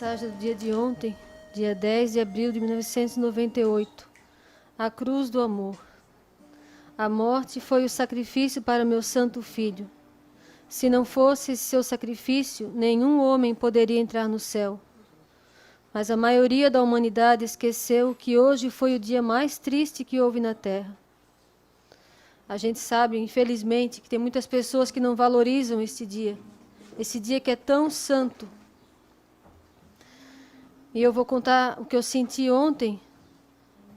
Mensagem do dia de ontem, dia 10 de abril de 1998. A cruz do amor. A morte foi o sacrifício para meu santo filho. Se não fosse esse seu sacrifício, nenhum homem poderia entrar no céu. Mas a maioria da humanidade esqueceu que hoje foi o dia mais triste que houve na Terra. A gente sabe, infelizmente, que tem muitas pessoas que não valorizam este dia que é tão santo. E eu vou contar o que eu senti ontem,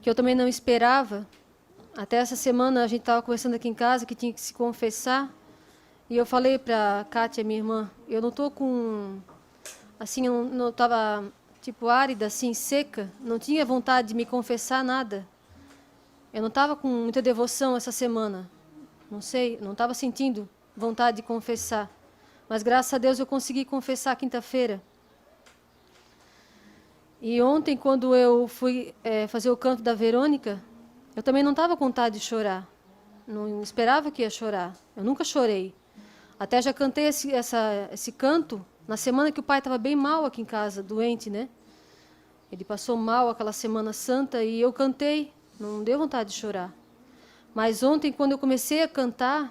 que eu também não esperava. Até essa semana a gente estava conversando aqui em casa que tinha que se confessar. E eu falei para a Kátia, minha irmã, eu não estou com... Assim, eu não estava tipo árida, assim, seca. Não tinha vontade de me confessar nada. Eu não estava com muita devoção essa semana. Não sei, não estava sentindo vontade de confessar. Mas graças a Deus eu consegui confessar quinta-feira. E ontem, quando eu fui fazer o canto da Verônica, eu também não estava com vontade de chorar. Não esperava que ia chorar. Eu nunca chorei. Até já cantei esse canto na semana que o pai estava bem mal aqui em casa, doente, né? Ele passou mal aquela Semana Santa e eu cantei. Não deu vontade de chorar. Mas ontem, quando eu comecei a cantar,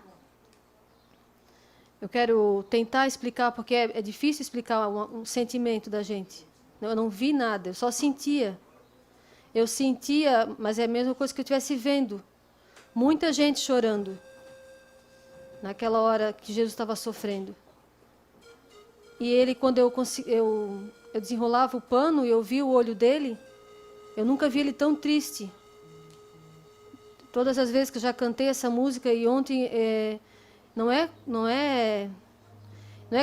eu quero tentar explicar, porque é difícil explicar um sentimento da gente. Eu não vi nada, eu só sentia. Eu sentia, mas é a mesma coisa que eu estivesse vendo. Muita gente chorando. Naquela hora que Jesus estava sofrendo. E ele, quando eu desenrolava o pano e eu vi o olho dele, eu nunca vi ele tão triste. Todas as vezes que eu já cantei essa música, e ontem não é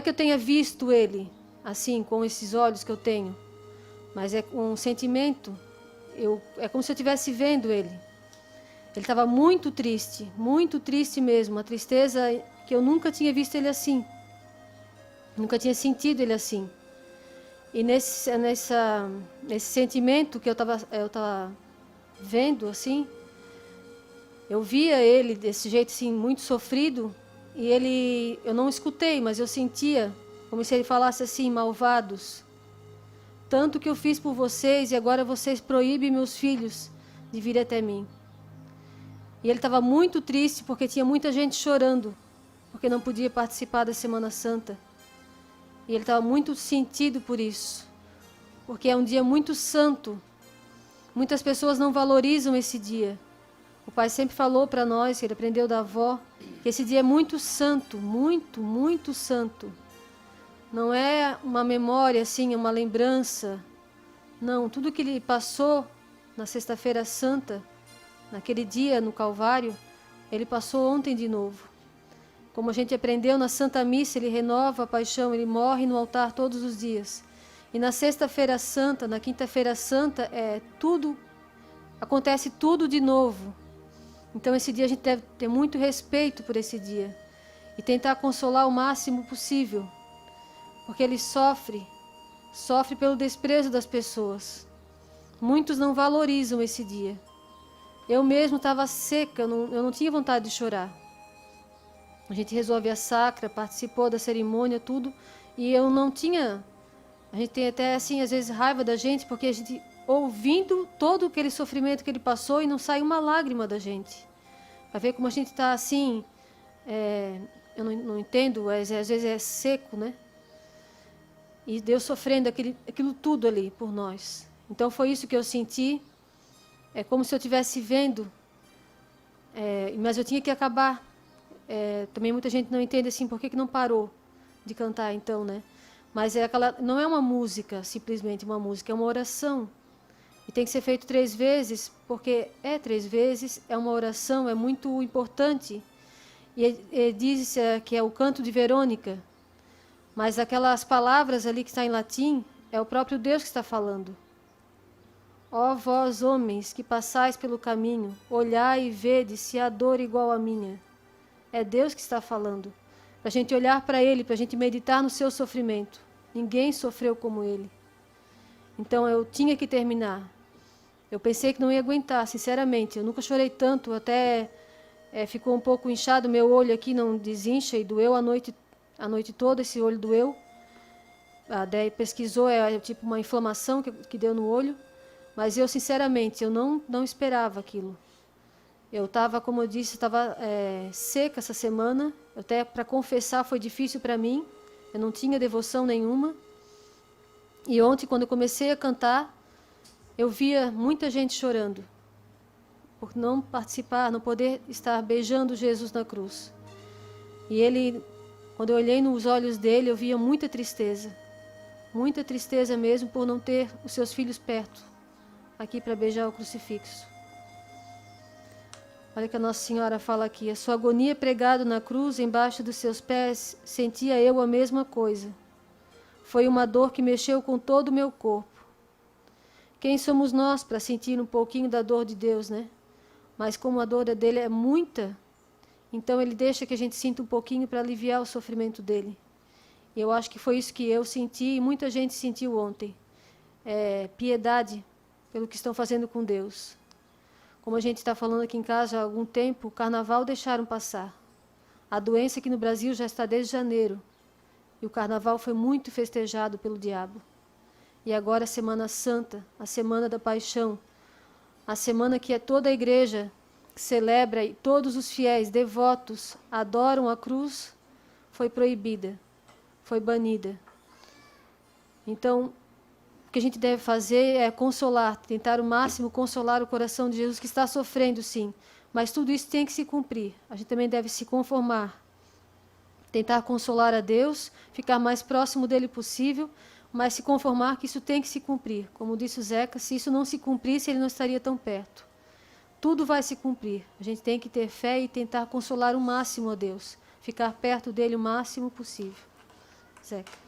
que eu tenha visto ele assim, com esses olhos que eu tenho, mas é um sentimento. É como se eu estivesse vendo ele. Ele estava muito triste mesmo, uma tristeza que eu nunca tinha visto ele assim. Nunca tinha sentido ele assim. E nesse sentimento que eu estava vendo assim, eu via ele desse jeito assim, muito sofrido, e eu não escutei, mas eu sentia como se ele falasse assim: malvados, tanto que eu fiz por vocês e agora vocês proíbem meus filhos de vir até mim. E ele estava muito triste porque tinha muita gente chorando, porque não podia participar da Semana Santa. E ele estava muito sentido por isso, porque é um dia muito santo. Muitas pessoas não valorizam esse dia. O pai sempre falou para nós, que ele aprendeu da avó, que esse dia é muito santo, muito, muito santo. Não é uma memória assim, uma lembrança. Não, tudo que ele passou na Sexta-feira Santa, naquele dia no Calvário, ele passou ontem de novo. Como a gente aprendeu na Santa Missa, ele renova a paixão, ele morre no altar todos os dias. E na Sexta-feira Santa, na Quinta-feira Santa, acontece tudo de novo. Então esse dia a gente deve ter muito respeito por esse dia e tentar consolar o máximo possível, porque ele sofre pelo desprezo das pessoas. Muitos não valorizam esse dia. Eu mesmo estava seca, eu não tinha vontade de chorar. A gente resolve a sacra, participou da cerimônia, tudo, e eu não tinha... A gente tem até, assim, às vezes raiva da gente, porque a gente ouvindo todo aquele sofrimento que ele passou e não sai uma lágrima da gente. Para ver como a gente está assim... eu não entendo, às vezes é seco, né? E Deus sofrendo aquilo tudo ali por nós. Então foi isso que eu senti. É como se eu estivesse vendo, mas eu tinha que acabar. Também muita gente não entende assim, por que não parou de cantar então, né? Mas não é uma música, simplesmente uma música, é uma oração. E tem que ser feito 3 vezes, porque 3 vezes, é uma oração, é muito importante. E diz que é o canto de Verônica, mas aquelas palavras ali que está em latim, é o próprio Deus que está falando. Ó vós, homens, que passais pelo caminho, olhai e vede se há dor igual à minha. É Deus que está falando. Para a gente olhar para Ele, para a gente meditar no seu sofrimento. Ninguém sofreu como Ele. Então eu tinha que terminar. Eu pensei que não ia aguentar, sinceramente. Eu nunca chorei tanto, até ficou um pouco inchado, meu olho aqui não desincha e doeu a noite toda, esse olho doeu. a Déia pesquisou, é tipo uma inflamação que deu no olho, mas eu, sinceramente, eu não esperava aquilo. Eu estava, como eu disse, estava seca essa semana, até para confessar foi difícil para mim, eu não tinha devoção nenhuma. E ontem, quando eu comecei a cantar, eu via muita gente chorando, por não participar, não poder estar beijando Jesus na cruz. E ele, quando eu olhei nos olhos dele, eu via muita tristeza mesmo por não ter os seus filhos perto, aqui para beijar o crucifixo. Olha que a Nossa Senhora fala aqui: a sua agonia pregado na cruz, embaixo dos seus pés, sentia eu a mesma coisa. Foi uma dor que mexeu com todo o meu corpo. Quem somos nós para sentir um pouquinho da dor de Deus, né? Mas como a dor dele é muita, então ele deixa que a gente sinta um pouquinho para aliviar o sofrimento dele. E eu acho que foi isso que eu senti e muita gente sentiu ontem. Piedade pelo que estão fazendo com Deus. Como a gente está falando aqui em casa há algum tempo, o carnaval deixaram passar. A doença aqui no Brasil já está desde janeiro. E o carnaval foi muito festejado pelo diabo. E agora a Semana Santa, a Semana da Paixão, a semana que toda a igreja celebra e todos os fiéis devotos adoram a cruz, foi proibida, foi banida. Então, o que a gente deve fazer é consolar, tentar o máximo consolar o coração de Jesus, que está sofrendo, sim. Mas tudo isso tem que se cumprir. A gente também deve se conformar. Tentar consolar a Deus, ficar mais próximo dele possível, mas se conformar que isso tem que se cumprir. Como disse o Zeca, se isso não se cumprisse, ele não estaria tão perto. Tudo vai se cumprir. A gente tem que ter fé e tentar consolar o máximo a Deus. Ficar perto dele o máximo possível. Zeca.